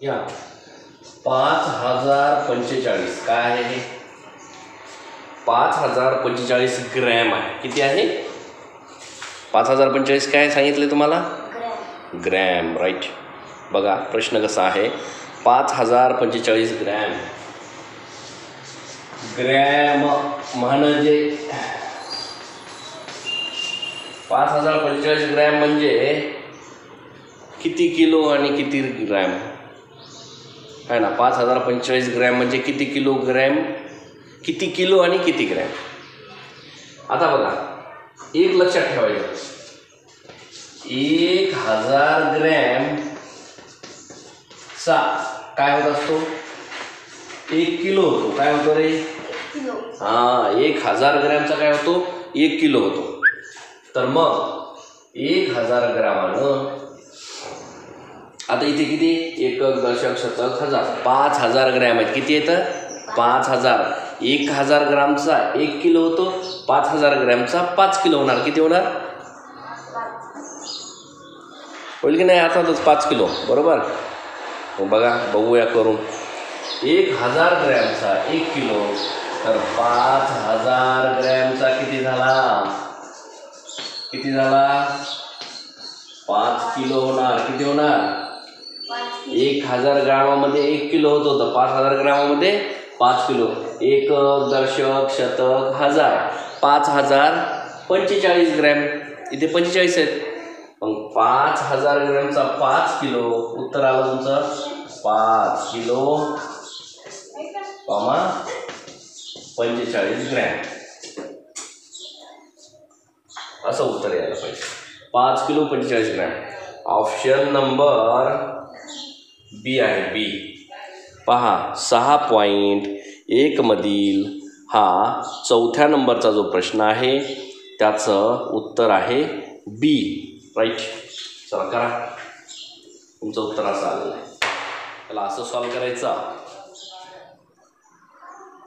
या 5045 काय आहे हे? 5045 ग्रॅम आहे. किती आहे? 5045 काय सांगितले तुम्हाला? ग्रॅम. राईट. बघा प्रश्न कसा आहे. 5045 ग्रॅम. ग्रॅम म्हणजे 5045 ग्रॅम म्हणजे किती किलो आणि किती ग्रॅम आहे ना? 5045 ग्रॅम म्हणजे किती किलोग्रॅम, किती किलो आणि किती ग्रॅम. आता बघा एक लक्षात ठेवायचं, 1000 ग्रॅम चा काय होत असतो? 1 किलो होतो. काय होतो रे? 1000 ग्रॅमचा काय होतो? 1 किलो होतो. तर मग 1000 ग्रॅमानं आता इथे किती? एकक, दशक, शतक, हजार. 5000 ग्रॅम आहेत. किती येतं? 5000. 1000 ग्रॅमचा 1 किलो होतो. 5000 ग्रॅमचा 5 किलो होणार. किती होणार? होईल की नाही? अर्थातच 5 किलो. बरोबर. बघा बघूया करून. 1000 ग्रॅमचा 1 किलो तर 5000 ग्रॅमचा किती झाला? किती झाला? 5 किलो होणार. किती होणार? 1000 ग्रॅमामध्ये 1 किलो होतो तर 5000 ग्रॅमामध्ये 5 किलो. एकक, दशक, शतक, हजार. 5045 ग्रॅम. इथे 45 आहेत. मग 5000 ग्रॅमचा 5 किलो. उत्तर आलं तुमचं 5 किलो 45 ग्रॅम. असं उत्तर यायला पाहिजे. 5 किलो 45 ग्रॅम. ऑप्शन नंबर बी आहे. बी. पहा 6.1 मधील हा 4थ्या नंबरचा जो प्रश्न आहे त्याचं उत्तर आहे बी. राईट. चला करा. तुमचं उत्तर असं आलेलं आहे. त्याला असं सॉल्व करायचं.